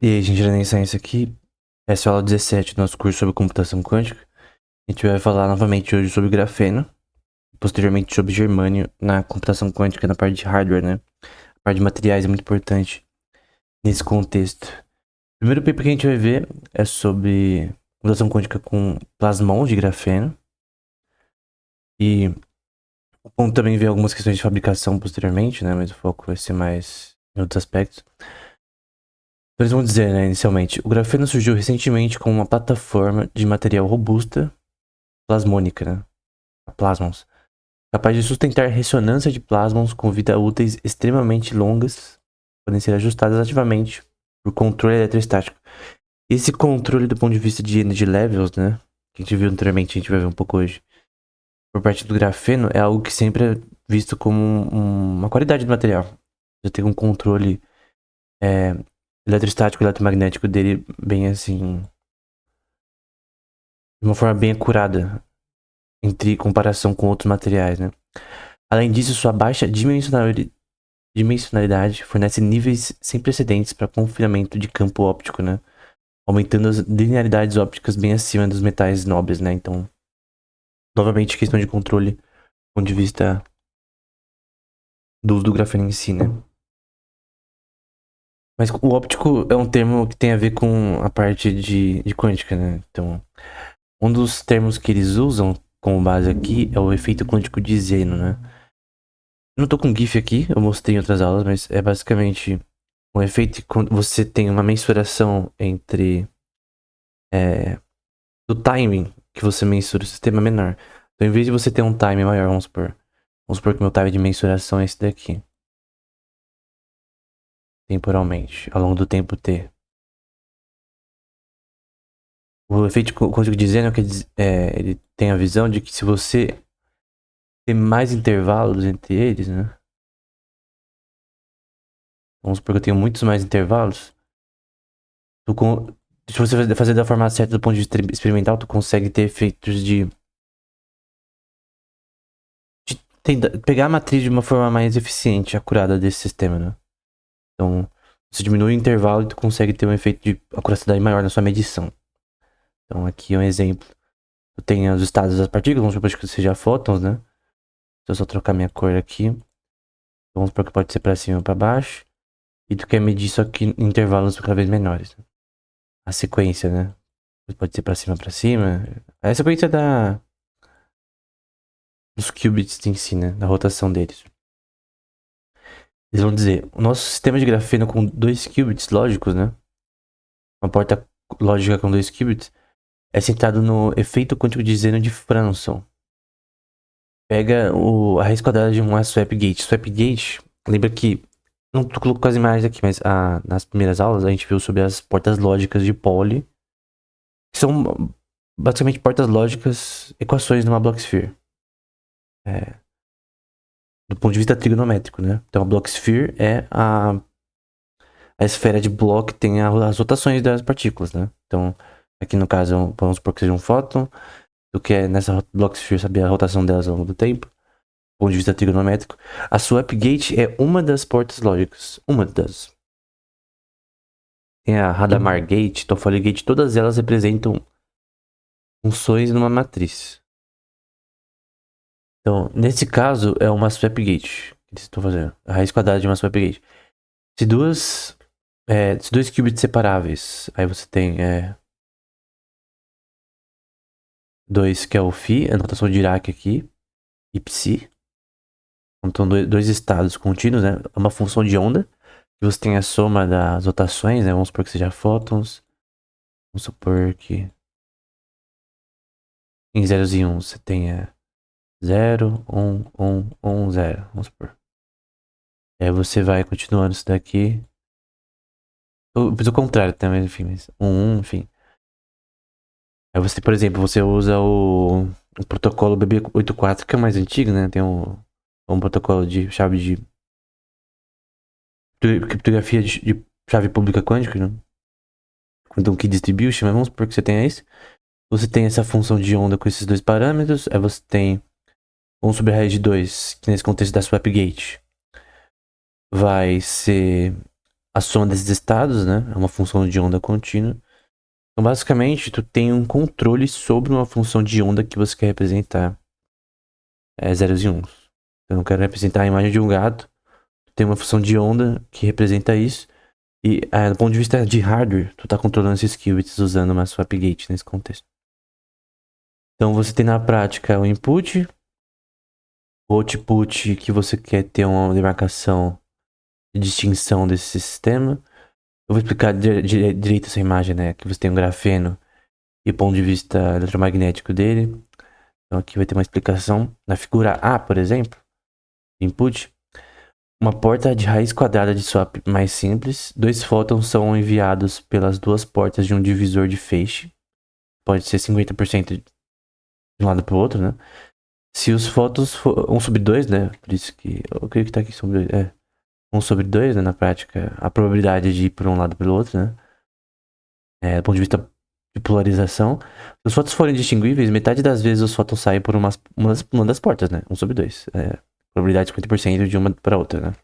E aí, gente, Renaissance aqui. Essa é a aula 17 do nosso curso sobre computação quântica. A gente vai falar novamente hoje sobre grafeno, posteriormente sobre germânio na computação quântica, na parte de hardware, né? A parte de materiais é muito importante nesse contexto. O primeiro paper que a gente vai ver é sobre computação quântica com plasmons de grafeno. E o ponto também ver algumas questões de fabricação posteriormente, né? Mas o foco vai ser mais em outros aspectos. Então, eles vão dizer, né, inicialmente, o grafeno surgiu recentemente como uma plataforma de material robusta plasmônica, né? Plasmons. Capaz de sustentar ressonância de plasmons com vida úteis extremamente longas, podem ser ajustadas ativamente por controle eletrostático. Esse controle do ponto de vista de energy levels, né? Que a gente viu anteriormente, a gente vai ver um pouco hoje. Por parte do grafeno, é algo que sempre é visto como uma qualidade do material. Você tem um controle eletrostático, eletromagnético dele bem assim, de uma forma bem acurada, entre comparação com outros materiais, né? Além disso, sua baixa dimensionalidade fornece níveis sem precedentes para confinamento de campo óptico, né? Aumentando as linearidades ópticas bem acima dos metais nobres, né? Então, novamente, questão de controle do ponto de vista do uso do grafeno em si, né? Mas o óptico é um termo que tem a ver com a parte de quântica, né? Então, um dos termos que eles usam como base aqui é o efeito quântico de Zeno, né? Eu não tô com GIF aqui, eu mostrei em outras aulas, mas é basicamente um efeito quando você tem uma mensuração entre do timing que você mensura o sistema menor. Então, em vez de você ter um time maior, vamos supor que meu time de mensuração é esse daqui, temporalmente, ao longo do tempo t. O efeito quântico de Zeno ele tem a visão de que se você tem mais intervalos entre eles, né? Vamos supor que eu tenho muitos mais intervalos. Se você fazer da forma certa do ponto de vista experimental, tu consegue ter efeitos de pegar a matriz de uma forma mais eficiente, acurada desse sistema, né? Então, você diminui o intervalo e tu consegue ter um efeito de acuracidade maior na sua medição. Então, aqui é um exemplo. Eu tenho os estados das partículas, vamos supor que seja fótons, né? Se eu só trocar minha cor aqui, vamos supor que pode ser para cima ou para baixo. E tu quer medir isso aqui em intervalos cada vez menores. A sequência, né? Pode ser para cima. É a sequência dos qubits em si, né? Da rotação deles. Eles vão dizer, o nosso sistema de grafeno com 2 qubits lógicos, né? Uma porta lógica com 2 qubits é centrado no efeito quântico de Zeno de Franson. Pega a raiz quadrada de uma swap gate. Swap gate, lembra que, não tô colocando as imagens aqui, mas nas primeiras aulas a gente viu sobre as portas lógicas de Pauli, que são basicamente portas lógicas, equações numa Blocksphere. Do ponto de vista trigonométrico, né? Então a Blocksphere é a esfera de Bloch tem as rotações das partículas, né? Então, aqui no caso, vamos supor que seja um fóton. Tu quer nessa Blocksphere saber a rotação delas ao longo do tempo, do ponto de vista trigonométrico. A swap gate é uma das portas lógicas. Uma das. Tem a Hadamard gate, Toffoli gate, todas elas representam funções numa matriz. Então, nesse caso, é uma swap gate que eles estão fazendo. A raiz quadrada de uma swap gate. Se dois qubits separáveis, aí você tem 2 que é o Φ, a notação de Dirac aqui, e Psi. Então, dois estados contínuos, né? É uma função de onda. E você tem a soma das rotações, né? Vamos supor que seja fótons. Vamos supor que em zeros e uns você tenha 0, 1, 0. Vamos supor. E aí você vai continuando isso daqui. Eu fiz o contrário também, enfim. Mas 1, enfim. Aí você, por exemplo, você usa o protocolo BB84, que é o mais antigo, né? Tem um protocolo de chave de criptografia de chave pública quântica, né? Então, key distribution, mas vamos supor que você tenha isso. Você tem essa função de onda com esses dois parâmetros. Aí você tem 1 sobre a raiz de 2, que nesse contexto da swap gate vai ser a soma desses estados, né? É uma função de onda contínua. Então, basicamente, tu tem um controle sobre uma função de onda que você quer representar. Zeros e uns. Eu não quero representar a imagem de um gato. Tem uma função de onda que representa isso. E do ponto de vista de hardware, tu tá controlando esses qubits usando uma swap gate nesse contexto. Então você tem na prática o input, o output que você quer ter uma demarcação de distinção desse sistema. Eu vou explicar direito essa imagem, né? Que você tem um grafeno e o ponto de vista eletromagnético dele. Então aqui vai ter uma explicação. Na figura A, por exemplo, input, uma porta de raiz quadrada de swap mais simples. 2 fótons são enviados pelas duas portas de um divisor de feixe. Pode ser 50% de um lado para o outro, né? Se os fótons for 1 sobre 2, né? Por isso que eu creio que tá aqui sobre 2. 1 sobre 2, né? Na prática, a probabilidade de ir para um lado para o outro, né? Do ponto de vista de polarização. Se os fótons forem distinguíveis, metade das vezes os fótons saem por uma das portas, né? 1 sobre 2. Probabilidade de 50% de uma para outra, né?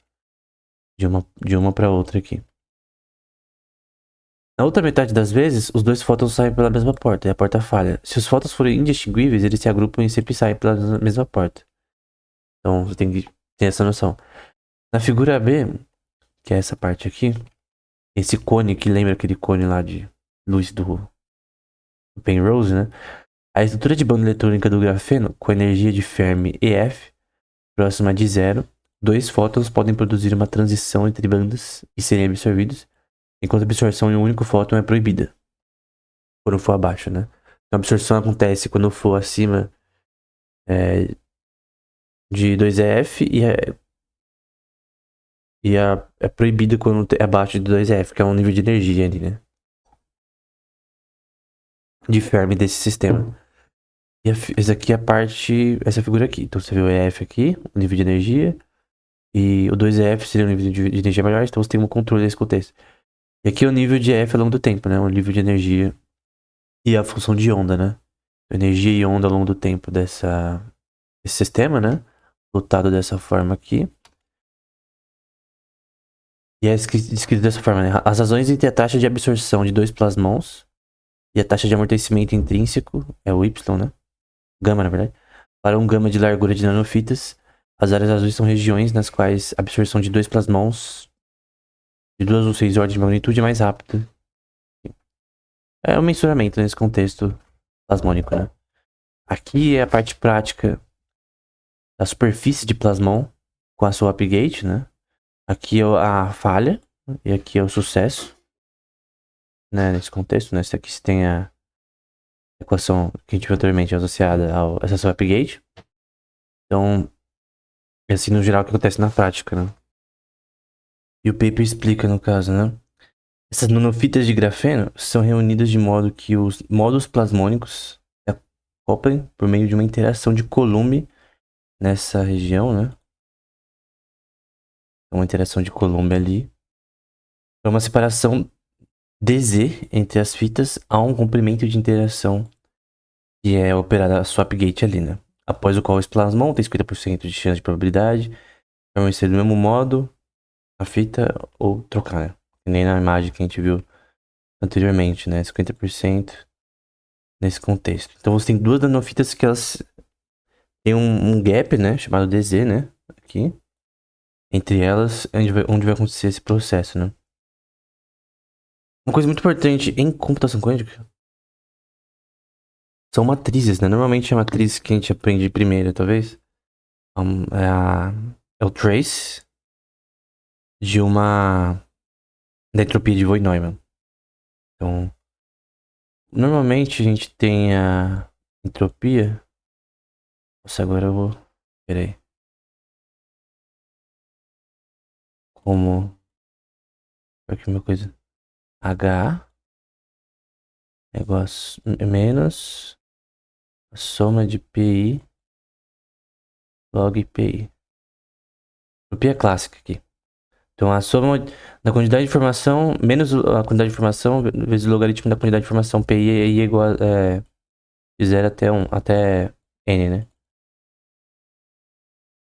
De uma para outra aqui. Na outra metade das vezes, os dois fótons saem pela mesma porta e a porta falha. Se os fótons forem indistinguíveis, eles se agrupam e sempre saem pela mesma porta. Então você tem que ter essa noção. Na figura B, que é essa parte aqui, esse cone que lembra aquele cone lá de luz do Penrose, né? A estrutura de banda eletrônica do grafeno, com energia de Fermi EF próxima de zero, 2 fótons podem produzir uma transição entre bandas e serem absorvidos, enquanto a absorção em um único fóton é proibida, quando for abaixo, né? Então a absorção acontece quando for acima de 2EF é proibida quando é abaixo de 2EF, que é um nível de energia ali, né? De Fermi desse sistema. E essa aqui é a parte, essa figura aqui. Então você vê o EF aqui, o nível de energia, e o 2EF seria o nível de energia maior, então você tem um controle desse contexto. E aqui é o nível de EF ao longo do tempo, né? O nível de energia e a função de onda, né? Energia e onda ao longo do tempo desse sistema, né? Lotado dessa forma aqui. E é descrito dessa forma, né? As razões entre a taxa de absorção de 2 plasmons e a taxa de amortecimento intrínseco, é o Y, né? Gama, na verdade. Para um gama de largura de nanofitas, as áreas azuis são regiões nas quais a absorção de 2 plasmons de 2 ou 6 ordens de magnitude é mais rápida. É um mensuramento nesse contexto plasmônico, né? Aqui é a parte prática da superfície de plasmon com a sua upgate, né? Aqui é a falha e aqui é o sucesso, né? Nesse contexto, né? Isso aqui se tem a equação que a gente viu anteriormente associada a essa sua upgate. Então, assim no geral o que acontece na prática, né? E o paper explica no caso, né? Essas nanofitas de grafeno são reunidas de modo que os módulos plasmônicos se acoplem por meio de uma interação de Coulomb nessa região, né? Uma interação de Coulomb ali. Para uma separação DZ entre as fitas, há um comprimento de interação que é operada a swap gate ali, né? Após o qual esse plasmon tem 50% de chance de probabilidade de permanecer do mesmo modo a fita ou trocar, né? Que nem na imagem que a gente viu anteriormente, né? 50% nesse contexto. Então você tem duas nanofitas que elas têm um gap, né? Chamado DZ, né? Aqui. Entre elas, onde vai acontecer esse processo, né? Uma coisa muito importante em computação quântica são matrizes, né? Normalmente a matriz que a gente aprende primeiro, talvez, é o trace de da entropia de Voigt-Neumann. Então, normalmente a gente tem a entropia. Nossa, agora eu vou. Pera aí. Como. Aqui uma coisa. H é igual a menos a soma de PI log PI. Entropia clássica aqui. Então a soma da quantidade de informação menos a quantidade de informação vezes o logaritmo da quantidade de informação PI é igual de 0 até 1, até N, né?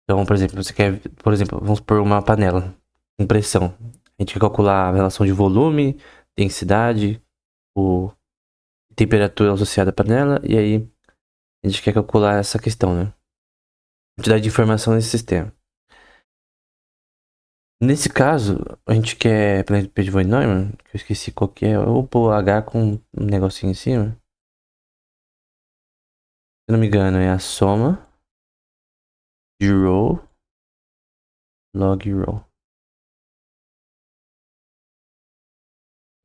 Então, por exemplo, você quer, por exemplo, vamos supor uma panela com pressão. A gente quer calcular a relação de volume, densidade, o temperatura associada à panela, e aí a gente quer calcular essa questão, né? Quantidade de informação nesse sistema. Nesse caso, a gente quer, pela de Von Neumann, que eu esqueci qual que é, eu vou pôr H com um negocinho em cima. Se não me engano, é a soma de row log row.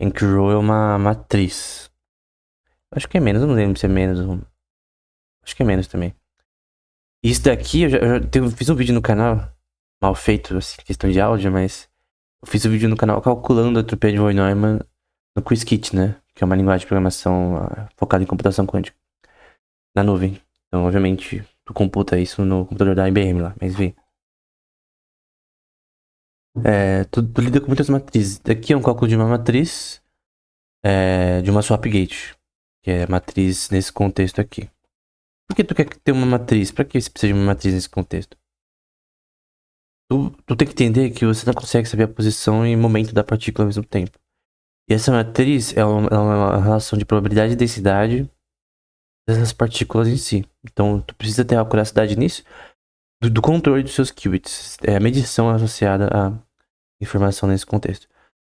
Em que row é uma matriz. Acho que é menos, eu não lembro se é menos. Acho que é menos também. Isso daqui, fiz um vídeo no canal, mal feito, assim, questão de áudio, mas eu fiz um vídeo no canal calculando a entropia de Von Neumann no Qiskit, né? Que é uma linguagem de programação focada em computação quântica na nuvem. Então, obviamente, tu computa isso no computador da IBM lá, mas vê. Tu lida com muitas matrizes. Daqui é um cálculo de uma matriz de uma swap gate, que é a matriz nesse contexto aqui. Por que tu quer ter uma matriz? Pra que você precisa de uma matriz nesse contexto? Tu tem que entender que você não consegue saber a posição e momento da partícula ao mesmo tempo. E essa matriz é uma relação de probabilidade e densidade dessas partículas em si. Então, tu precisa ter a curiosidade nisso, do controle dos seus qubits. É a medição associada à informação nesse contexto.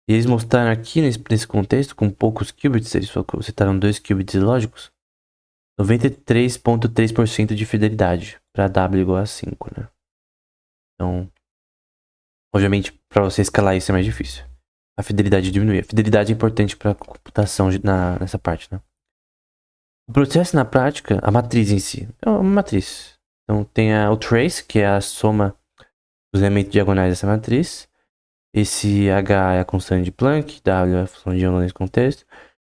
E eles mostraram aqui, nesse contexto, com poucos qubits, eles citaram 2 qubits lógicos, 93,3% de fidelidade para W igual a 5, né? Então, obviamente, para você escalar isso é mais difícil. A fidelidade diminui. A fidelidade é importante para a computação nessa parte, né? O processo na prática, a matriz em si, é uma matriz. Então tem o trace, que é a soma dos elementos diagonais dessa matriz. Esse H é a constante de Planck, W é a função de onda nesse contexto.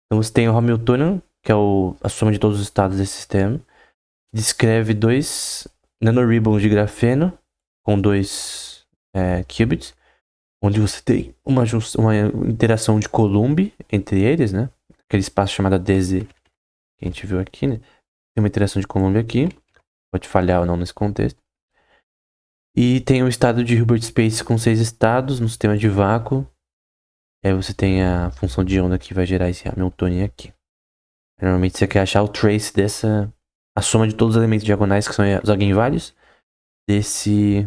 Então você tem o Hamiltonian, que é a soma de todos os estados desse sistema. Que descreve 2 nanoribbons de grafeno com 2 qubits, onde você tem uma interação de Coulomb entre eles, né? Aquele espaço chamado DZ que a gente viu aqui, né? Tem uma interação de Coulomb aqui. Pode falhar ou não nesse contexto. E tem o estado de Hilbert Space com 6 estados no sistema de vácuo. Aí você tem a função de onda que vai gerar esse Hamiltonian aqui. Normalmente você quer achar o trace dessa... a soma de todos os elementos diagonais, que são os eigenvalues, desse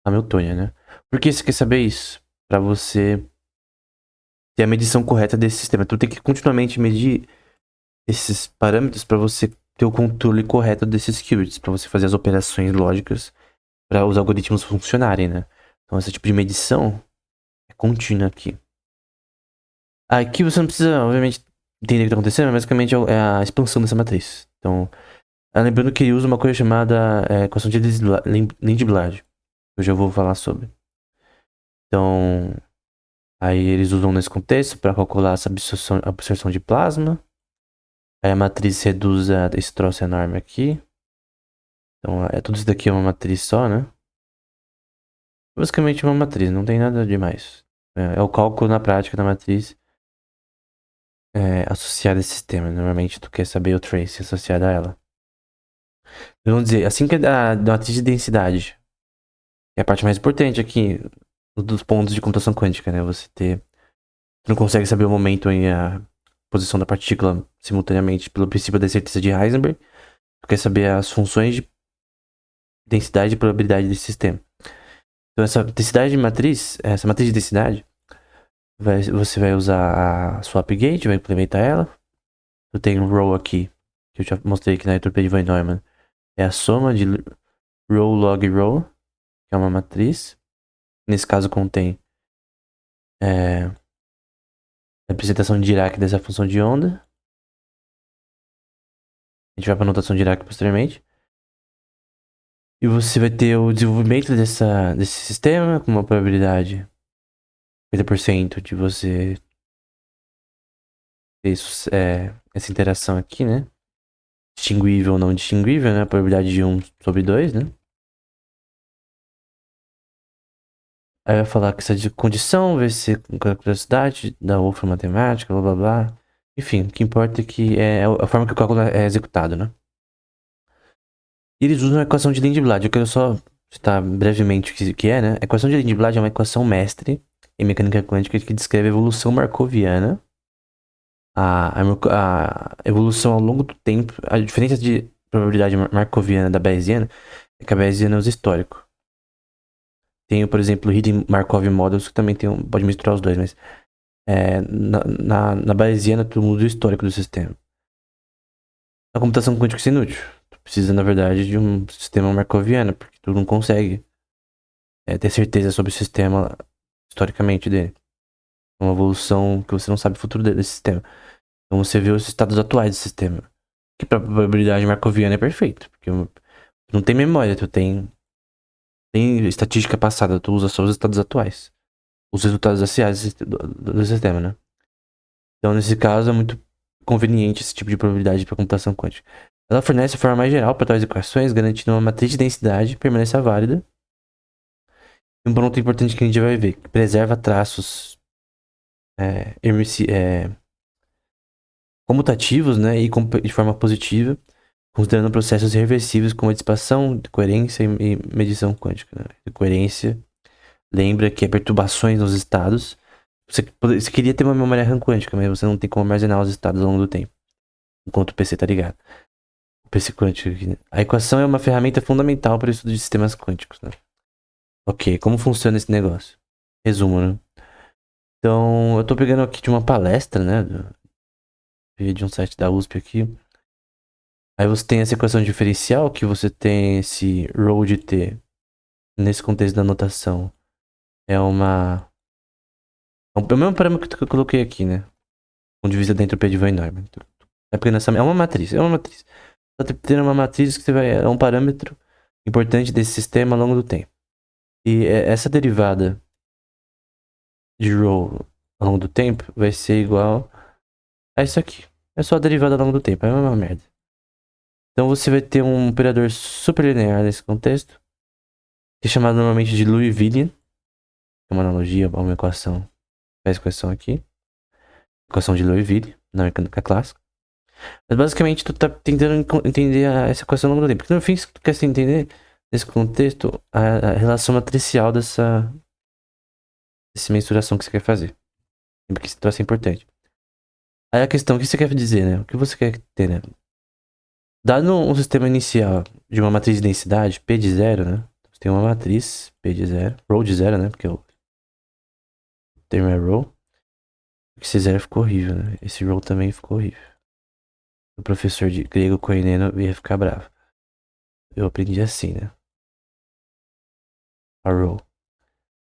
Hamiltonian, né? Por que você quer saber isso? Para você ter a medição correta desse sistema. Então tem que continuamente medir esses parâmetros para você ter o controle correto desses qubits, para você fazer as operações lógicas para os algoritmos funcionarem, né? Então esse tipo de medição é contínua aqui. Aqui você não precisa, obviamente, entender o que está acontecendo, mas basicamente é a expansão dessa matriz. Então, lembrando que ele usa uma coisa chamada equação de Lindblad, que eu já vou falar sobre. Então, aí eles usam nesse contexto para calcular essa absorção de plasma. Aí a matriz reduz esse troço enorme aqui. Então, tudo isso daqui é uma matriz só, né? Basicamente uma matriz, não tem nada demais. É o cálculo na prática da matriz associada a esse sistema. Normalmente tu quer saber o trace associado a ela. Vamos dizer, assim que é da matriz de densidade, é a parte mais importante aqui dos pontos de computação quântica, né? Tu não consegue saber o momento e a posição da partícula simultaneamente pelo princípio da certeza de Heisenberg. Tu quer saber as funções de densidade e probabilidade desse sistema. Então essa densidade de matriz, essa matriz de densidade, você vai usar a swap gate, vai implementar ela. Eu tenho um row aqui, que eu já mostrei aqui na entropia de Von Neumann. É a soma de row log row, que é uma matriz. Nesse caso contém a representação de Dirac dessa função de onda. A gente vai para a notação de Dirac posteriormente. E você vai ter o desenvolvimento desse sistema com uma probabilidade 50% de você ter essa interação aqui, né? Distinguível ou não distinguível, né? A probabilidade de 1/2, né? Aí vai falar que essa de condição vai ser com curiosidade da UFRA matemática, blá blá blá. Enfim, o que importa é que é a forma que o cálculo é executado, né? E eles usam a equação de Lindblad. Eu quero só citar brevemente o que é, né? A equação de Lindblad é uma equação mestre em mecânica quântica que descreve a evolução markoviana, a evolução ao longo do tempo. A diferença de probabilidade markoviana da Bayesiana é que a Bayesiana usa histórico. Tem, por exemplo, o Hidden Markov Models, que também pode misturar os dois, mas na Bayesiana tu muda o histórico do sistema. A computação quântica é inútil. Tu precisa, na verdade, de um sistema markoviano, porque tu não consegue ter certeza sobre o sistema historicamente dele. É uma evolução que você não sabe o futuro desse sistema. Então você vê os estados atuais do sistema. Que para a probabilidade markoviana é perfeito, porque tu não tem memória, tu tem estatística passada, tu usa só os estados atuais. Os resultados aciais do sistema, né? Então, nesse caso, é muito conveniente esse tipo de probabilidade para computação quântica. Ela fornece a forma mais geral para tais equações, garantindo uma matriz de densidade permaneça válida. E um ponto importante que a gente vai ver, que preserva traços comutativos, né, e de forma positiva, considerando processos irreversíveis como a dissipação, coerência e medição quântica. Né? Coerência lembra que é perturbações nos estados. Você queria ter uma memória RAM quântica, mas você não tem como armazenar os estados ao longo do tempo. Enquanto o PC tá ligado. O PC quântico aqui, né? A equação é uma ferramenta fundamental para o estudo de sistemas quânticos, né? Ok, como funciona esse negócio? Resumo, né? Então, eu tô pegando aqui de uma palestra, né? De um site da USP aqui. Aí você tem essa equação diferencial, que você tem esse ρ de t. Nesse contexto da notação. É o mesmo parâmetro que eu coloquei aqui, né? Com divisa da entropia de Van Neumann. É porque é uma matriz, Tá tendo uma matriz que é um parâmetro importante desse sistema ao longo do tempo. E essa derivada de ρ ao longo do tempo vai ser igual a isso aqui. É só a derivada ao longo do tempo, é uma merda. Então você vai ter um operador superlinear nesse contexto, que é chamado normalmente de Liouville, que é uma analogia a uma equação. Essa equação aqui. Equação de Liouville, na mecânica clássica. Mas basicamente tu tá tentando entender essa equação ao longo do tempo. Porque no fim, se tu quer se entender nesse contexto, a relação matricial dessa mensuração que você quer fazer. Porque isso é importante. Aí a questão, o que você quer dizer, né? O que você quer ter, né? Dado um sistema inicial de uma matriz de densidade, P de zero, né? Você tem uma matriz, P de zero, ρ de zero, né? Porque o termo é ρ. Esse zero ficou horrível, né? Esse ρ também ficou horrível. O professor de grego coineno ia ficar bravo. Eu aprendi assim, né? A ρ.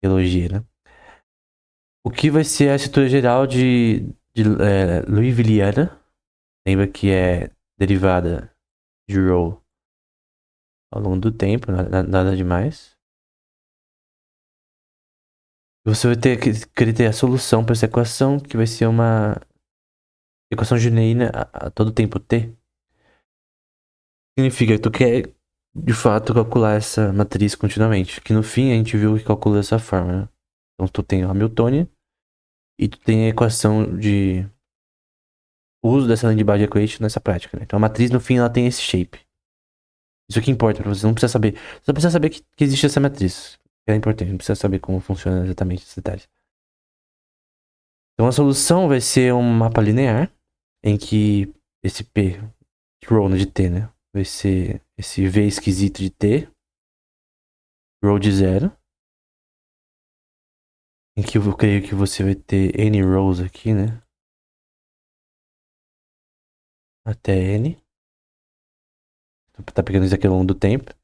Elogia, né? O que vai ser a estrutura geral de Liouvilleana? Lembra que é derivada de ρ ao longo do tempo, nada demais. Você vai querer ter a solução para essa equação, que vai ser uma equação junina a todo tempo t. Significa que tu quer, de fato, calcular essa matriz continuamente. Que no fim a gente viu que calcula dessa forma, né? Então tu tem a Hamiltonian e tu tem a equação de uso dessa Lindbergh Equation nessa prática, né? Então a matriz no fim ela tem esse shape. Isso que importa pra você, não precisa saber. Você só precisa saber que existe essa matriz. É importante, não precisa saber como funciona exatamente esses detalhes. Então a solução vai ser um mapa linear em que esse P, ρ de t, né? Vai ser esse V esquisito de t, ρ de zero, em que eu creio que você vai ter n rows aqui, né? Até n. Tá pegando isso aqui ao longo do tempo.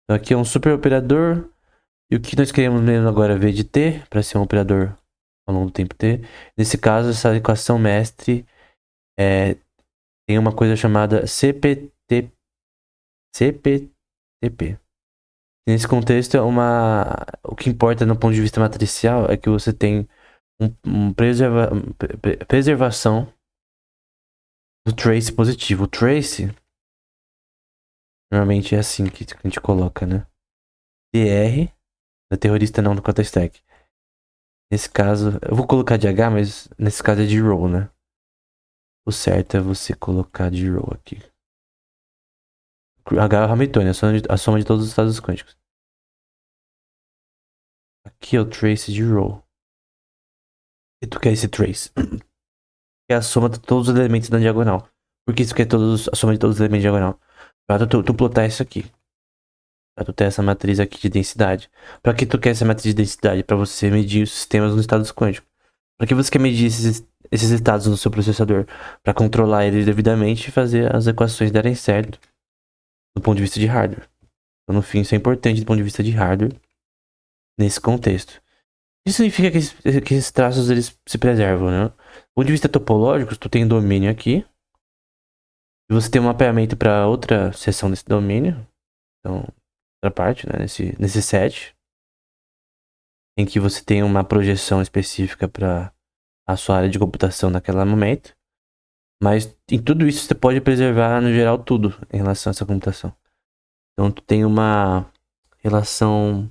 Então aqui é um super operador. E o que nós queremos mesmo agora é V de t, para ser um operador ao longo do tempo t. Nesse caso, essa equação mestre tem uma coisa chamada CPTP. Nesse contexto, o que importa no ponto de vista matricial é que você tem preservação do trace positivo. O trace, normalmente é assim que a gente coloca, né? DR, da terrorista não do Counter-Strike. Nesse caso, eu vou colocar de H, mas nesse caso é de row, né? O certo é você colocar de row aqui. H é o Hamiltonian, a soma de todos os estados quânticos. Aqui é o trace de row. E tu quer esse trace. Que é a soma de todos os elementos da diagonal. Por que isso quer a soma de todos os elementos da diagonal? Pra tu plotar isso aqui. Pra tu ter essa matriz aqui de densidade. Pra que tu quer essa matriz de densidade? Pra você medir os sistemas nos estados quânticos. Pra que você quer medir esses estados no seu processador? Pra controlar eles devidamente e fazer as equações darem certo. Do ponto de vista de hardware. Então, no fim, isso é importante do ponto de vista de hardware. Nesse contexto. Isso significa que esses traços eles se preservam, né? Do ponto de vista topológico, tu tem um domínio aqui. E você tem um mapeamento para outra seção desse domínio. Então, outra parte, né? Nesse set. Em que você tem uma projeção específica para a sua área de computação naquele momento. Mas em tudo isso você pode preservar, no geral, tudo em relação a essa computação. Então, tu tem uma relação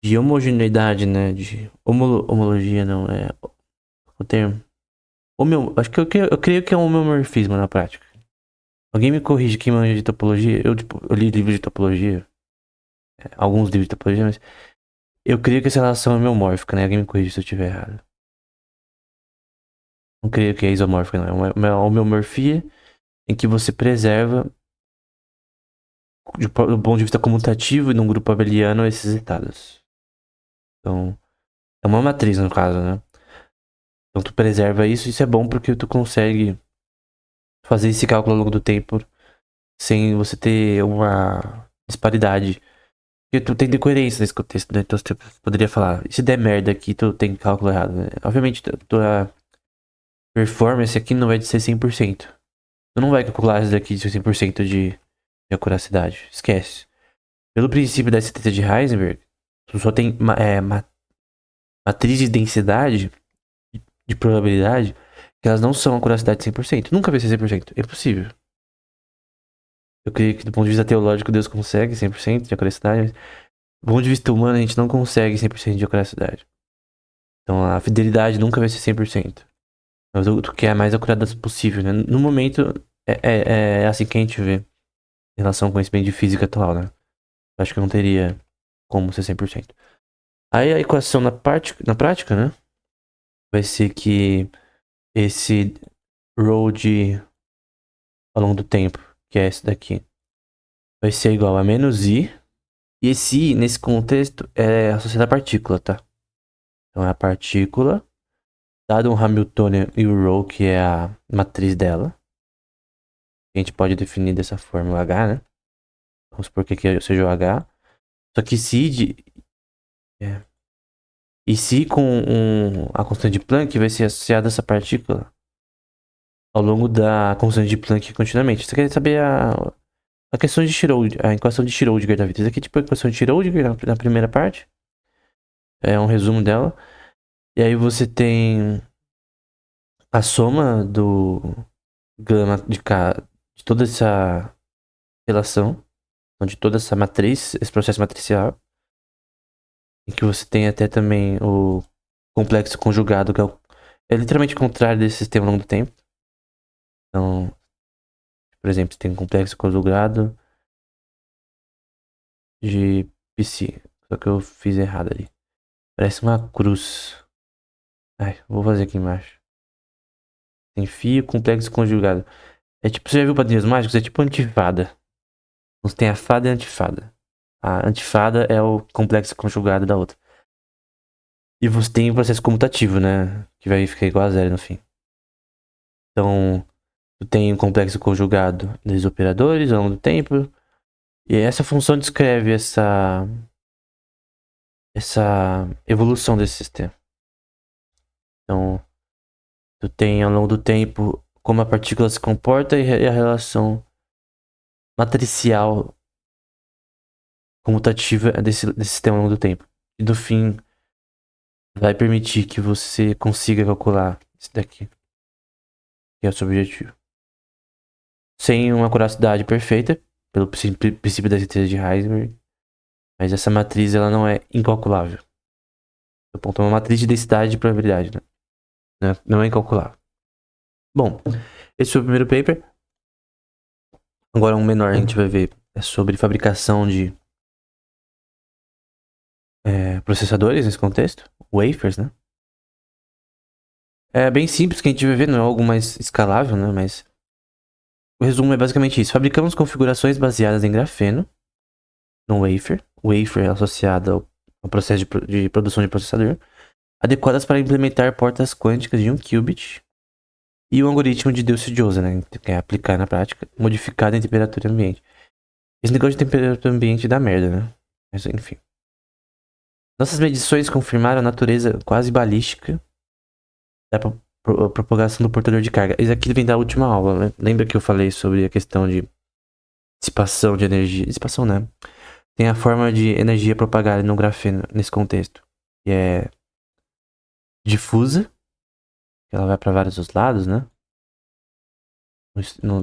de homogeneidade, né? De homologia, não é o termo. Acho que eu creio que é um homeomorfismo na prática. Alguém me corrige quem manja de topologia. Eu li livros de topologia. Alguns livros de topologia, mas eu creio que essa relação é homeomórfica, né? Alguém me corrige se eu estiver errado. Não creio que é isomórfica, não. É uma homeomorfia em que você preserva, do ponto de vista comutativo e num grupo abeliano, esses estados. Então, é uma matriz, no caso, né? Então, tu preserva isso. Isso é bom porque tu consegue fazer esse cálculo ao longo do tempo sem você ter uma disparidade. Porque tu tem decoerência nesse contexto, né? Então você poderia falar, e se der merda aqui, tu tem cálculo errado, né? Obviamente, tua performance aqui não vai ser 100%. Tu não vai calcular isso daqui de 100% de acuracidade. Esquece. Pelo princípio da STT de Heisenberg, tu só tem matriz de densidade, de probabilidade, que elas não são acuracidade de 100%. Nunca vai ser 100%. É impossível. Eu creio que do ponto de vista teológico Deus consegue 100% de acuracidade, mas do ponto de vista humano a gente não consegue 100% de acuracidade. Então a fidelidade nunca vai ser 100%. Mas tu quer a mais acurada possível, né? No momento é assim que a gente vê em relação ao conhecimento de física atual, né? Eu acho que não teria como ser 100%. Aí a equação na prática, né? Vai ser que esse rho ao longo do tempo, que é esse daqui, vai ser igual a menos i. E esse i, nesse contexto, é associado à partícula, tá? Então é a partícula, dado um Hamiltonian e o rho, que é a matriz dela. A gente pode definir dessa forma o H, né? Vamos supor que aqui seja o H. Só que e se com a constante de Planck vai ser associada a essa partícula ao longo da constante de Planck continuamente. Você quer saber a questão de Schrödinger, a equação de Schrödinger da vida. Isso aqui é tipo a equação de Schrödinger na primeira parte. É um resumo dela. E aí você tem a soma do gama de toda essa relação, de toda essa matriz, esse processo matricial, em que você tem até também o complexo conjugado, que é literalmente o contrário desse sistema ao longo do tempo. Então, por exemplo, você tem um complexo conjugado de psi. Só que eu fiz errado ali. Parece uma cruz. Ai, vou fazer aqui embaixo. Tem fio, complexo conjugado. É tipo, você já viu Padrinhos Mágicos? É tipo antifada. Você tem a fada e a antifada. A antifada é o complexo conjugado da outra. E você tem o processo comutativo, né? Que vai ficar igual a zero no fim. Então, tu tem um complexo conjugado dos operadores ao longo do tempo. E essa função descreve essa evolução desse sistema. Então, tu tem ao longo do tempo como a partícula se comporta e a relação matricial comutativa desse sistema ao longo do tempo. E no fim, vai permitir que você consiga calcular isso daqui, que é o seu objetivo. Sem uma curiosidade perfeita, pelo princípio da certeza de Heisenberg, mas essa matriz ela não é incalculável. Eu ponto uma matriz de densidade de probabilidade, né? Não é incalculável. Bom, esse foi o primeiro paper. Agora um menor a gente vai ver é sobre fabricação de processadores nesse contexto, wafers, né? É bem simples que a gente vai ver, não é algo mais escalável, né? Mas o resumo é basicamente isso. Fabricamos configurações baseadas em grafeno no wafer. O wafer é associado ao processo de produção de processador, adequadas para implementar portas quânticas de 1 qubit e o algoritmo de Diels-Jose, né? Que é aplicar na prática, modificado em temperatura ambiente. Esse negócio de temperatura ambiente dá merda, né? Mas enfim. Nossas medições confirmaram a natureza quase balística da propagação do portador de carga. Isso aqui vem da última aula, né? Lembra que eu falei sobre a questão de dissipação de energia? Dissipação, né? Tem a forma de energia propagada no grafeno nesse contexto, que é difusa, que ela vai para vários dos lados, né?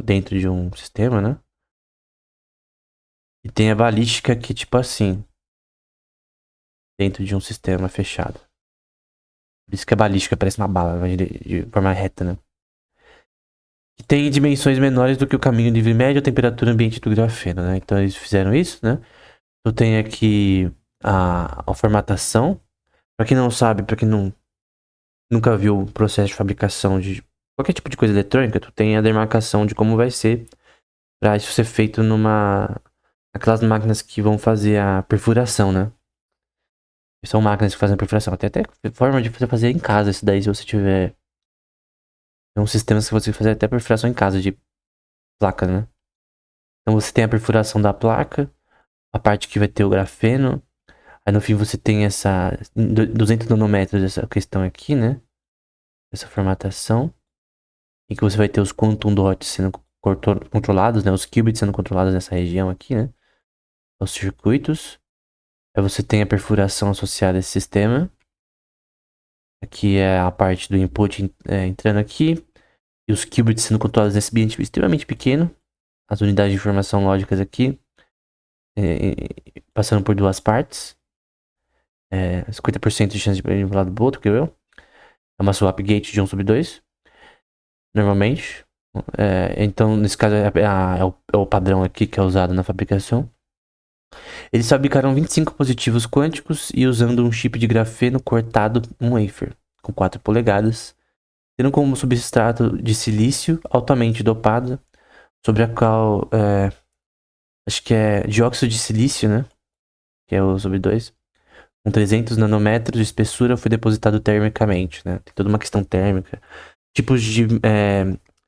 Dentro de um sistema, né? E tem a balística que, tipo assim, dentro de um sistema fechado. Por isso que a balística parece uma bala, mas de forma reta, né? Que tem dimensões menores do que o caminho livre médio, a temperatura ambiente do grafeno, né? Então eles fizeram isso, né? Tu tem aqui a formatação. Pra quem não sabe, pra quem nunca viu o processo de fabricação de qualquer tipo de coisa eletrônica, tu tem a demarcação de como vai ser pra isso ser feito aquelas máquinas que vão fazer a perfuração, né? São máquinas que fazem a perfuração. Tem até forma de você fazer em casa isso daí, se você tiver. Tem uns sistemas que você fazer até perfuração em casa de placa, né? Então você tem a perfuração da placa, a parte que vai ter o grafeno. Aí no fim você tem essa 200 nanômetros, essa questão aqui, né? Essa formatação. Em que você vai ter os quantum dots sendo controlados, né? Os qubits sendo controlados nessa região aqui, né? Os circuitos. Aí você tem a perfuração associada a esse sistema. Aqui é a parte do input entrando aqui. E os qubits sendo controlados nesse ambiente extremamente pequeno. As unidades de informação lógicas aqui. Passando por duas partes. 50% de chance de ir um lado do outro, que eu. É uma swap gate de 1/2. Normalmente. Então, nesse caso, é o padrão aqui que é usado na fabricação. Eles fabricaram 25 positivos quânticos e usando um chip de grafeno cortado um wafer com 4 polegadas, tendo como substrato de silício altamente dopado, sobre a qual acho que é dióxido de silício, né? Que é o sobre 2. Com 300 nanômetros de espessura foi depositado termicamente, né? Tem toda uma questão térmica. Tipos de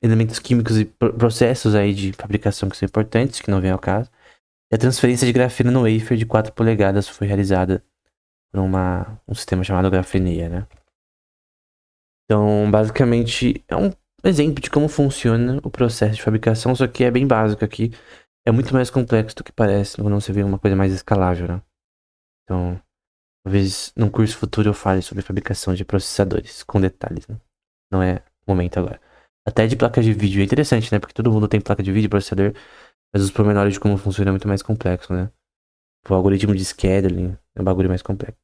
elementos químicos e processos aí de fabricação que são importantes, que não vem ao caso. E a transferência de grafeno no wafer de 4 polegadas foi realizada por um sistema chamado grafenia, né? Então, basicamente, é um exemplo de como funciona o processo de fabricação, só que é bem básico aqui. É muito mais complexo do que parece quando você vê uma coisa mais escalável, né? Então, talvez num curso futuro eu fale sobre fabricação de processadores, com detalhes, né? Não é o momento agora. Até de placa de vídeo é interessante, né? Porque todo mundo tem placa de vídeo, processador, mas os pormenores de como funciona é muito mais complexo, né? O algoritmo de scheduling é um bagulho mais complexo.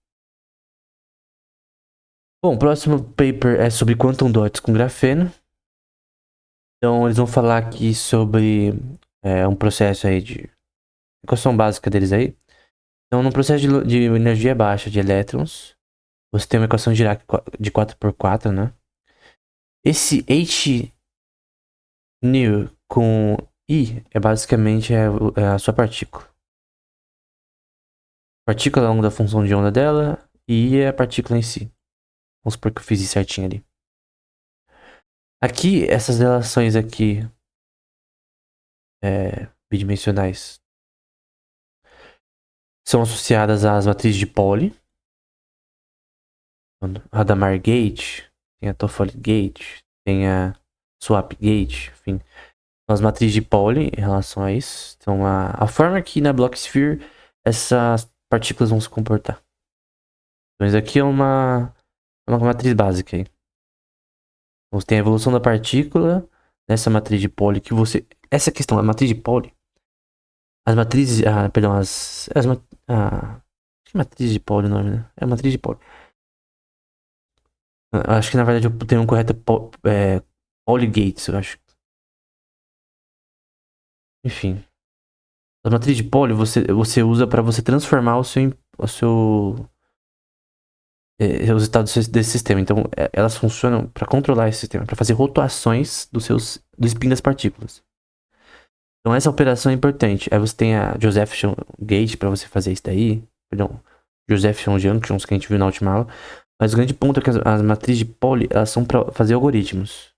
Bom, o próximo paper é sobre quantum dots com grafeno. Então, eles vão falar aqui sobre um processo aí de equação básica deles aí. Então, no processo de energia baixa de elétrons, você tem uma equação de Dirac de 4x4, né? Esse H nu com I é basicamente a sua partícula. Partícula é o longo da função de onda dela e I é a partícula em si. Vamos supor que eu fiz isso certinho ali. Aqui, essas relações aqui bidimensionais são associadas às matrizes de Pauli. Hadamard Gate, tem a Toffoli Gate, tem a Swap Gate, enfim. São as matrizes de Pauli em relação a isso. Então, a forma que na Blocksphere essas partículas vão se comportar. Então, isso aqui é uma matriz básica aí. Então, você tem a evolução da partícula nessa matriz de Pauli que você... Essa questão, a matriz de Pauli, as matrizes... perdão, que matriz de Pauli o nome, né? É a matriz de Pauli. Acho que na verdade eu tenho um correto Pauli Gates, eu acho. Enfim. A matriz de Pauli você usa para você transformar o seu resultados desse sistema. Então, elas funcionam para controlar esse sistema, para fazer rotações do spin das partículas. Então, essa operação é importante. Aí você tem a Josephson Gate para você fazer isso daí. Perdão, Josephson Junctions que a gente viu na última aula. Mas o grande ponto é que as matrizes de Pauli, elas são para fazer algoritmos.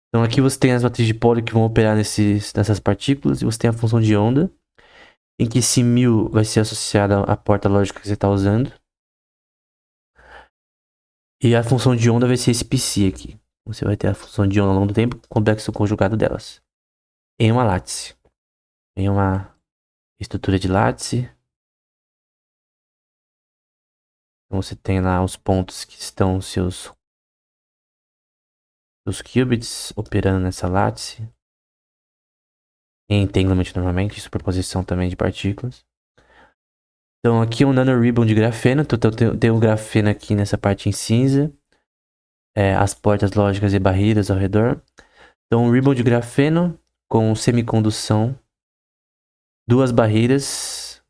Então, aqui você tem as matrizes de Pauli que vão operar nessas partículas. E você tem a função de onda, em que esse μ vai ser associado à porta lógica que você está usando. E a função de onda vai ser esse psi aqui. Você vai ter a função de onda ao longo do tempo, complexo conjugado delas. Em uma lattice. Em uma estrutura de lattice. Então você tem lá os pontos que estão os qubits operando nessa lattice. Em entanglement normalmente, superposição também de partículas. Então aqui é um nanoribbon de grafeno. Então tem um grafeno aqui nessa parte em cinza. As portas lógicas e barreiras ao redor. Então um ribbon de grafeno com semicondução. Duas barreiras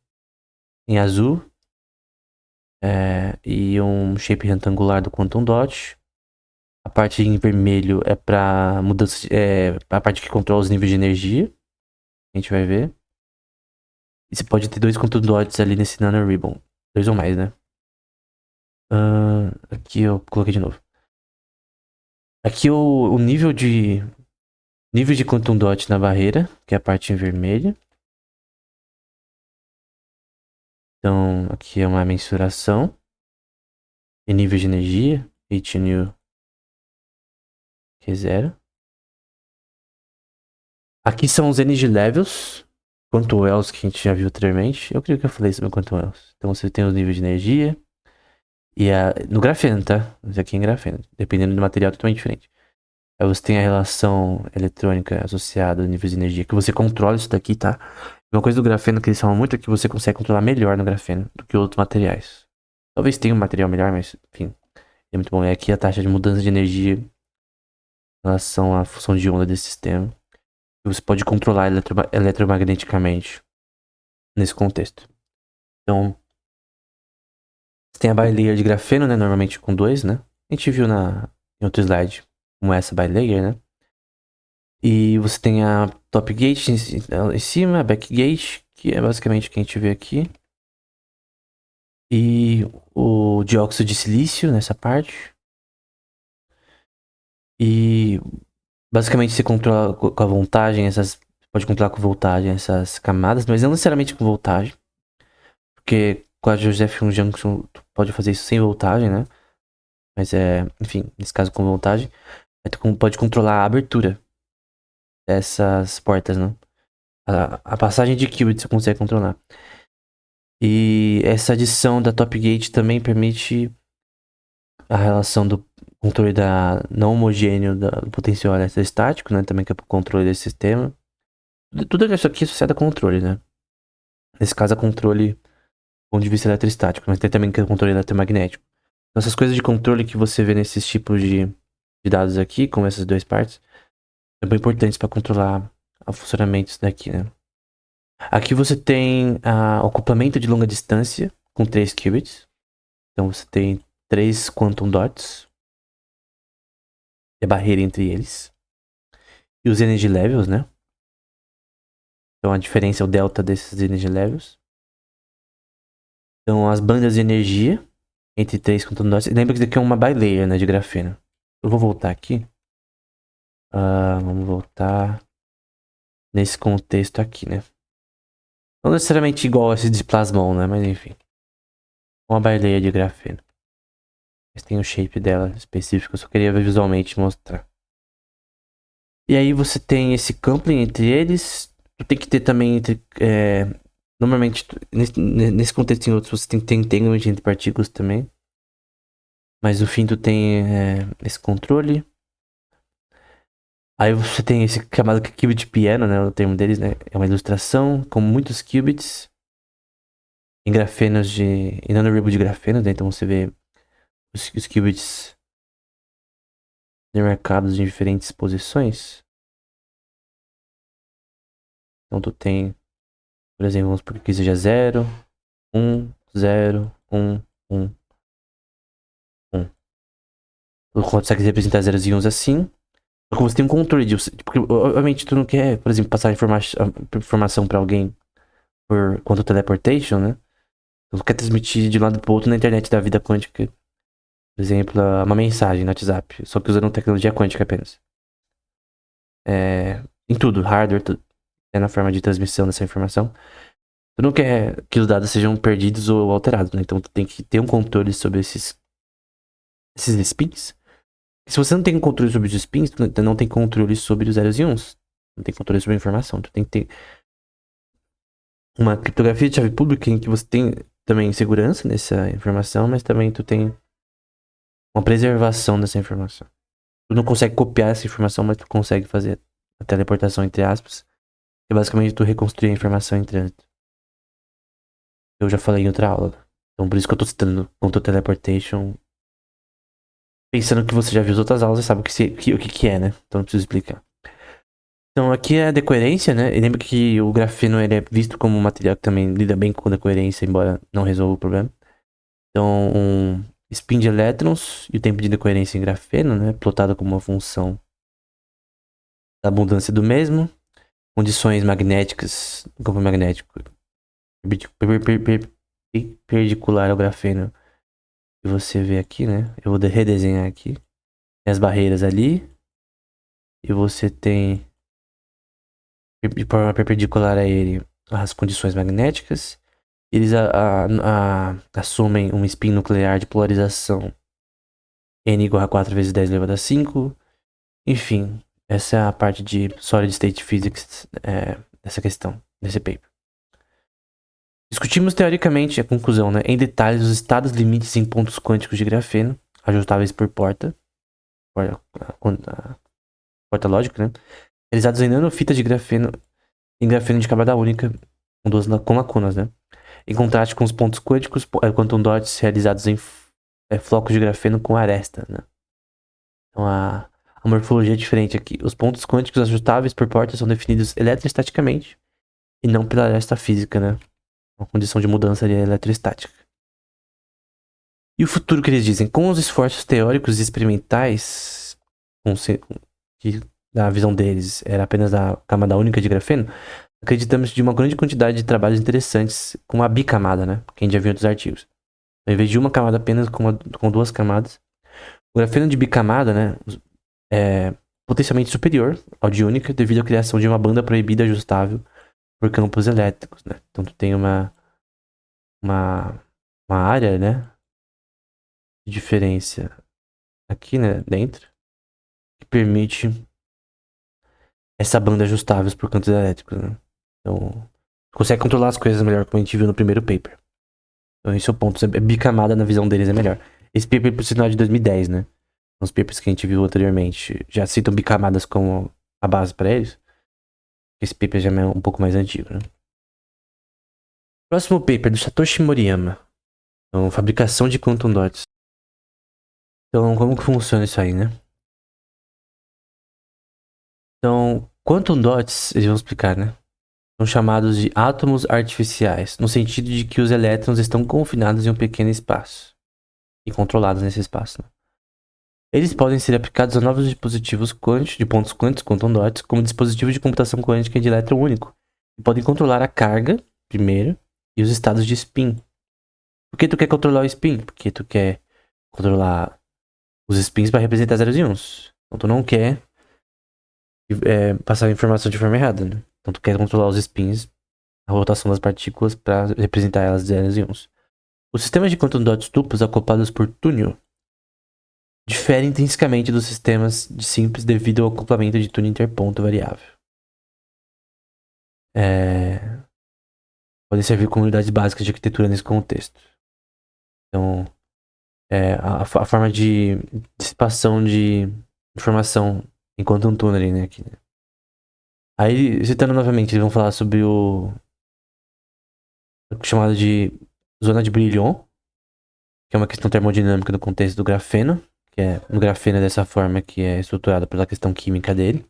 em azul. E um shape retangular do quantum dot. A parte em vermelho é para mudança, a parte que controla os níveis de energia. A gente vai ver. E você pode ter dois quantum dots ali nesse nanoribbon. Dois ou mais, né? Aqui eu coloquei de novo. Aqui o nível de quantum dot na barreira, que é a parte em vermelho. Então, aqui é uma mensuração de nível de energia, HNU, que é 0. Aqui são os energy levels, quantum wells que a gente já viu anteriormente. Eu creio que eu falei sobre quantum wells. Então você tem os níveis de energia e no grafeno, tá? Mas aqui em grafeno, dependendo do material totalmente diferente. Aí você tem a relação eletrônica associada a níveis de energia, que você controla isso daqui, tá? Uma coisa do grafeno que eles falam muito é que você consegue controlar melhor no grafeno do que outros materiais. Talvez tenha um material melhor, mas enfim, é muito bom. É aqui a taxa de mudança de energia em relação à função de onda desse sistema. E você pode controlar eletromagneticamente nesse contexto. Então, você tem a bilayer de grafeno, né? Normalmente com dois, né? A gente viu em outro slide como é essa bilayer, né? E você tem a top gate em cima, a back gate, que é basicamente o que a gente vê aqui. E o dióxido de silício nessa parte. E basicamente você controla com a voltagem pode controlar com voltagem essas camadas, mas não necessariamente com voltagem. Porque com a Josephson Junction tu pode fazer isso sem voltagem, né? Mas enfim, nesse caso com voltagem. Aí tu pode controlar a abertura dessas portas, né? A passagem de qubits você consegue controlar. E essa adição da top gate também permite a relação do controle da não homogêneo do potencial eletrostático, né? Também que é pro controle desse sistema. Tudo isso aqui é associado a controle, né? Nesse caso, a controle do ponto de vista eletrostático, mas tem também que é controle eletromagnético. Então, essas coisas de controle que você vê nesses tipos de dados aqui, como essas duas partes, são bem importantes para controlar o funcionamento disso daqui, né? Aqui você tem o acoplamento de longa distância com 3 qubits. Então você tem 3 quantum dots. E a barreira entre eles. E os energy levels, né? Então a diferença é o delta desses energy levels. Então as bandas de energia entre 3 quantum dots. Lembra que isso aqui é uma bilayer, né? De grafeno. Eu vou voltar aqui. Vamos voltar nesse contexto aqui, né? Não necessariamente igual a esse de plasmon, né? Mas enfim. Uma bilayer de grafeno. Mas tem o shape dela específico. Eu só queria visualmente mostrar. E aí você tem esse coupling entre eles. Tu tem que ter também entre... normalmente, nesse contexto em outros, você tem que ter entanglement entre partículas também. Mas no fim tu tem esse controle. Aí você tem esse chamado qubit piano, né? O termo deles, né? É uma ilustração com muitos qubits em grafenos em nanoribbon de grafeno, né? Então você vê os qubits demarcados em diferentes posições. Então tu tem, por exemplo, vamos supor que seja 0, 1, 0, 1, 1. Tu consegue representar zeros e uns assim. Só que você tem um controle disso. Porque, obviamente, tu não quer, por exemplo, passar informação pra alguém por quanto teleportation, né? Tu não quer transmitir de um lado pro outro na internet da vida quântica. Por exemplo, uma mensagem no WhatsApp. Só que usando tecnologia quântica apenas. Em tudo, hardware, tudo. É na forma de transmissão dessa informação. Tu não quer que os dados sejam perdidos ou alterados, né? Então tu tem que ter um controle sobre esses spins. Se você não tem controle sobre os spins, tu não tem controle sobre os zeros e uns. Não tem controle sobre a informação. Tu tem que ter uma criptografia de chave pública em que você tem também segurança nessa informação, mas também tu tem uma preservação dessa informação. Tu não consegue copiar essa informação, mas tu consegue fazer a teleportação entre aspas. É basicamente tu reconstruir a informação em trânsito. Eu já falei em outra aula. Então por isso que eu tô citando Control Teleportation. Pensando que você já viu as outras aulas e sabe o que é, né? Então não preciso explicar. Então aqui é a decoerência, né? E lembra que o grafeno ele é visto como um material que também lida bem com decoerência, embora não resolva o problema. Então um spin de elétrons e o tempo de decoerência em grafeno, né? Plotado como uma função da abundância do mesmo. Condições magnéticas, campo magnético perpendicular ao grafeno que você vê aqui, né? Eu vou redesenhar aqui. Tem as barreiras ali. E você tem de forma perpendicular a ele as condições magnéticas. Eles assumem um spin nuclear de polarização n igual a 4 vezes 10 elevado a 5. Enfim, essa é a parte de Solid State Physics dessa questão, desse paper. Discutimos teoricamente a conclusão, né, em detalhes os estados limites em pontos quânticos de grafeno, ajustáveis por porta lógica, né, realizados em nanofitas de grafeno, em grafeno de camada única, com lacunas, né, em contraste com os pontos quânticos, quantum dots realizados em flocos de grafeno com aresta, né. Então a morfologia é diferente aqui. Os pontos quânticos ajustáveis por porta são definidos eletroestaticamente e não pela aresta física, né. Uma condição de mudança ali eletrostática. E o futuro que eles dizem? Com os esforços teóricos e experimentais, que na visão deles era apenas a camada única de grafeno, acreditamos de uma grande quantidade de trabalhos interessantes com uma bicamada, né? Que a gente já viu em outros artigos. Então, em vez de uma camada apenas com duas camadas, o grafeno de bicamada, né, é potencialmente superior ao de única devido à criação de uma banda proibida ajustável por campos elétricos, né? Então tu tem uma área, né, de diferença aqui, né, dentro, que permite essa banda ajustável por campos elétricos, né? Então consegue controlar as coisas melhor, como a gente viu no primeiro paper. Então esse é o ponto, bicamada na visão deles é melhor. Esse paper, por sinal, é de 2010, né? Os papers que a gente viu anteriormente já citam bicamadas como a base para eles. Esse paper já é um pouco mais antigo, né? Próximo paper do Satoshi Moriyama. Então, fabricação de quantum dots. Então, como que funciona isso aí, né? Então, quantum dots, eles vão explicar, né? São chamados de átomos artificiais, no sentido de que os elétrons estão confinados em um pequeno espaço e controlados nesse espaço, né? Eles podem ser aplicados a novos dispositivos quânticos, de pontos quânticos, quantum dots, como dispositivos de computação quântica de elétron único, e podem controlar a carga, primeiro, e os estados de spin. Por que tu quer controlar o spin? Porque tu quer controlar os spins para representar zeros e uns. Então tu não quer passar a informação de forma errada, né? Então tu quer controlar os spins, a rotação das partículas para representar elas zeros e uns. Os sistemas de quantum dots duplos acoplados por túnel diferem intrinsecamente dos sistemas de simples devido ao acoplamento de túnel interponto variável. Podem servir como unidades básicas de arquitetura nesse contexto. Então, a forma de dissipação de informação enquanto um túnel, né, aqui, né? Aí, citando novamente, eles vão falar sobre o chamado de zona de Brillouin, que é uma questão termodinâmica no contexto do grafeno, que é um grafeno dessa forma que é estruturado pela questão química dele.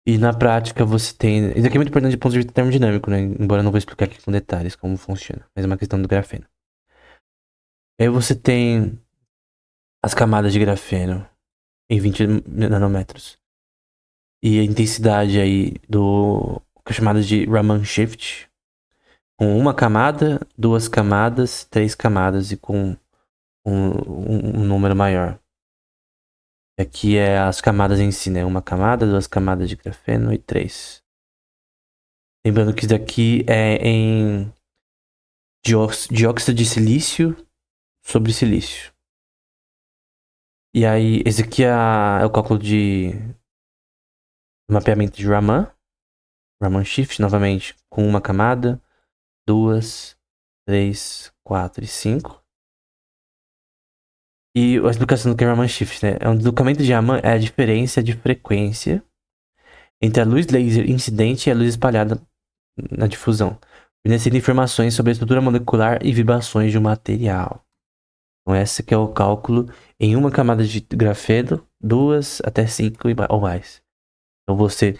E na prática você tem... Isso aqui é muito importante do ponto de vista termodinâmico, né? Embora eu não vou explicar aqui com detalhes como funciona, mas é uma questão do grafeno. Aí você tem as camadas de grafeno em 20 nanômetros. E a intensidade aí do que é chamado de Raman Shift, com uma camada, duas camadas, três camadas e com um número maior. Aqui é as camadas em si, né? Uma camada, duas camadas de grafeno e três. Lembrando que isso daqui é em dióxido de silício sobre silício. E aí, esse aqui é o cálculo de mapeamento de Raman. Raman Shift, novamente, com uma camada, duas, três, quatro e cinco. E a explicação do que é Raman Shift, né? É um deslocamento de Raman, é a diferença de frequência entre a luz laser incidente e a luz espalhada na difusão, fornecendo informações sobre a estrutura molecular e vibrações de um material. Então esse que é o cálculo em uma camada de grafeno, duas até cinco ou mais. Então você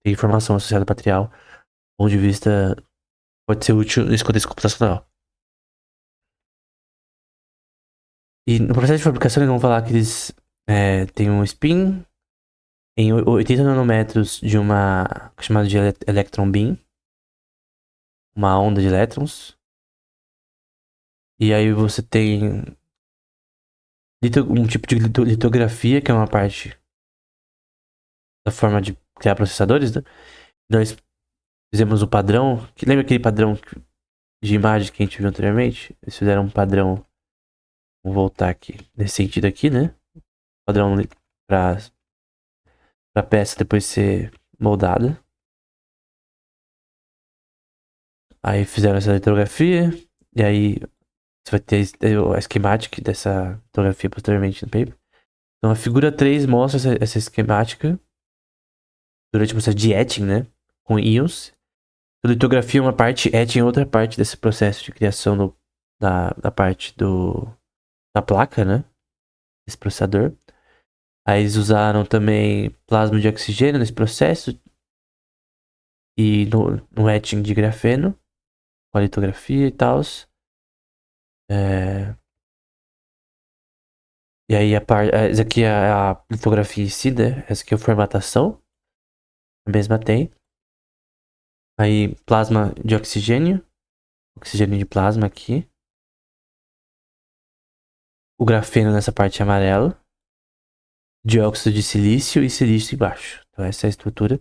tem informação associada ao material, do ponto de vista pode ser útil nesse contexto computacional. E no processo de fabricação eles vão falar que eles têm um spin em 80 nanômetros de uma chamada de electron beam, uma onda de elétrons. E aí você tem um tipo de litografia, que é uma parte da forma de criar processadores, né? Nós fizemos o padrão, que lembra aquele padrão de imagem que a gente viu anteriormente? Eles fizeram um padrão, vamos voltar aqui, nesse sentido aqui, né? Padrão pra peça depois ser moldada. Aí fizeram essa litografia, e aí você vai ter a schematic dessa litografia posteriormente no paper. Então a figura 3 mostra essa esquemática durante o processo de etching, né? Com íons. A litografia é uma parte, etching é outra parte desse processo de criação da parte da placa, né? Esse processador. Aí eles usaram também plasma de oxigênio nesse processo. E no etching de grafeno. Com a litografia e tal. E aí essa aqui é a litografia em si, né? Essa aqui é a formatação. A mesma tem. Aí plasma de oxigênio. Oxigênio de plasma aqui. O grafeno nessa parte amarela. Dióxido de silício e silício embaixo. Então essa é a estrutura.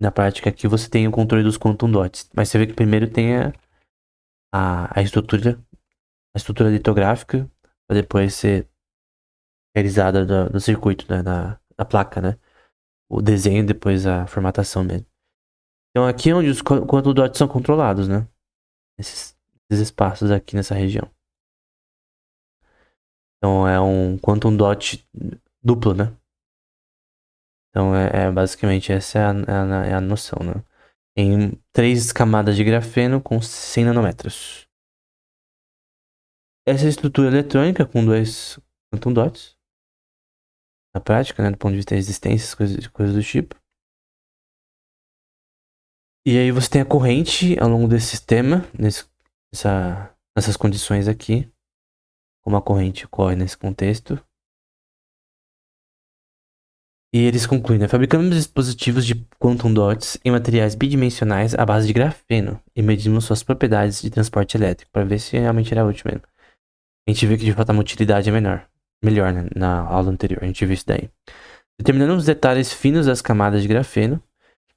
Na prática aqui você tem o controle dos quantum dots. Mas você vê que primeiro tem a estrutura litográfica. Para depois ser realizada no circuito, né? Na placa, né? O desenho e depois a formatação mesmo. Então aqui é onde os quantum dots são controlados, né? Esses espaços aqui nessa região. Então é um quantum dot duplo, né? Então basicamente essa é a noção, né? Em 3 camadas de grafeno com 100 nanômetros. Essa é a estrutura eletrônica com 2 quantum dots. Na prática, né? Do ponto de vista da resistência, coisas do tipo. E aí você tem a corrente ao longo desse sistema, nessas condições aqui. Como a corrente ocorre nesse contexto. E eles concluem, né? Fabricamos dispositivos de quantum dots em materiais bidimensionais à base de grafeno e medimos suas propriedades de transporte elétrico para ver se realmente era útil mesmo. A gente vê que de fato a utilidade é melhor, né? Na aula anterior, a gente viu isso daí. Determinando os detalhes finos das camadas de grafeno,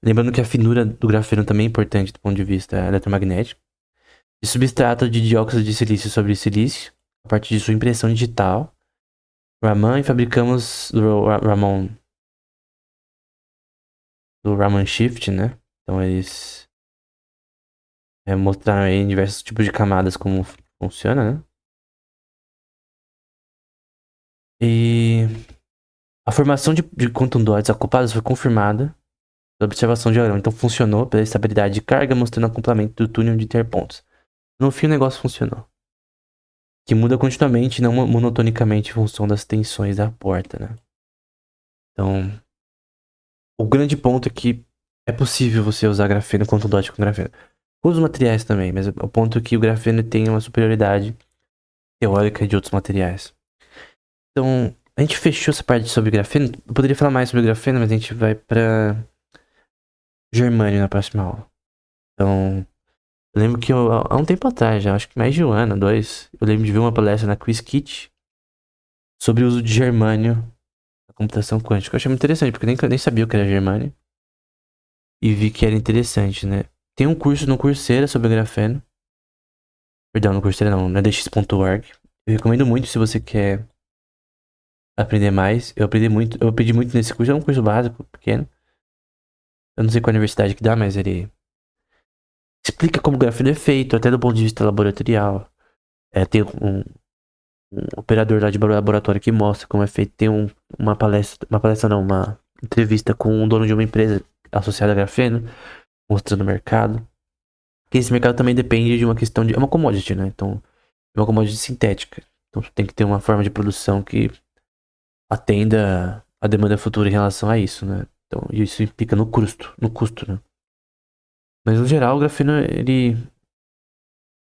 lembrando que a finura do grafeno também é importante do ponto de vista eletromagnético, e substrato de dióxido de silício sobre silício, a partir de sua impressão digital, Raman, e fabricamos do Raman Shift, né? Então eles mostraram aí em diversos tipos de camadas como funciona, né? E a formação de quantum dots acoplados foi confirmada pela observação de Arão. Então funcionou pela estabilidade de carga, mostrando acoplamento do túnel de interpontos. No fim o negócio funcionou. Que muda continuamente, não monotonicamente em função das tensões da porta, né? Então, o grande ponto é que é possível você usar grafeno quantum dot com grafeno. Os materiais também, mas o ponto é que o grafeno tem uma superioridade teórica de outros materiais. Então, a gente fechou essa parte sobre grafeno. Eu poderia falar mais sobre grafeno, mas a gente vai pra germânio na próxima aula. Então, eu lembro que há um tempo atrás, já, acho que mais de um ano, dois, eu lembro de ver uma palestra na QuizKit sobre o uso de germânio na computação quântica. Eu achei muito interessante, porque eu nem sabia o que era germânio. E vi que era interessante, né? Tem um curso no Coursera sobre grafeno. Perdão, no Coursera não, na dx.org. Eu recomendo muito se você quer aprender mais. Eu aprendi muito nesse curso. É um curso básico, pequeno. Eu não sei qual universidade que dá, mas ele explica como o grafeno é feito, até do ponto de vista laboratorial. Tem um operador lá de laboratório que mostra como é feito. Tem uma palestra não, uma entrevista com o dono de uma empresa associada a grafeno, mostrando o mercado. Porque esse mercado também depende de uma questão de... É uma commodity, né? Então, é uma commodity sintética. Então, tem que ter uma forma de produção que atenda a demanda futura em relação a isso, né? Então, isso implica no custo, né? Mas, no geral, o grafeno, ele...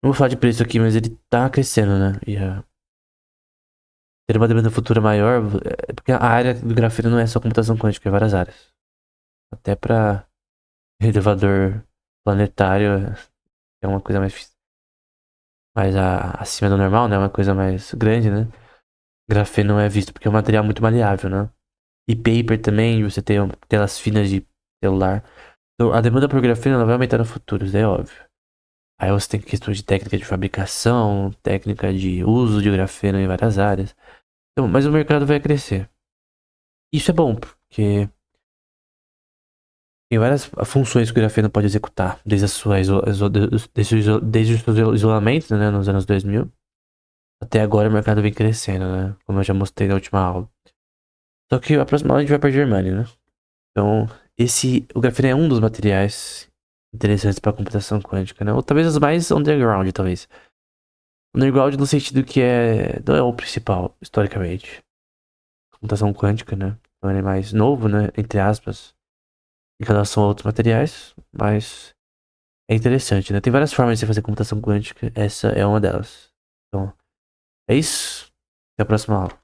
Não vou falar de preço aqui, mas ele tá crescendo, né? E ter uma demanda futura maior... Porque a área do grafeno não é só computação quântica, é várias áreas. Até pra elevador planetário é uma coisa mais acima do normal, né? Uma coisa mais grande, né? Grafeno é visto porque é um material muito maleável, né? E paper também, você tem telas finas de celular. Então, a demanda por grafeno ela vai aumentar no futuro, isso é óbvio. Aí você tem questões de técnica de fabricação, técnica de uso de grafeno em várias áreas. Então, mas o mercado vai crescer. Isso é bom, porque tem várias funções que o grafeno pode executar, desde a sua desde o seu isolamento, né, nos anos 2000, até agora o mercado vem crescendo, né, como eu já mostrei na última aula. Só que a próxima aula a gente vai para germânio, né? Então, o grafeno é um dos materiais interessantes para computação quântica, né? Ou talvez os mais underground, talvez. Underground no sentido que não é o principal, historicamente. Computação quântica, né? Então ele é mais novo, né? Entre aspas, em relação a outros materiais, mas é interessante, né? Tem várias formas de você fazer computação quântica, essa é uma delas. Então, é isso. Até a próxima aula.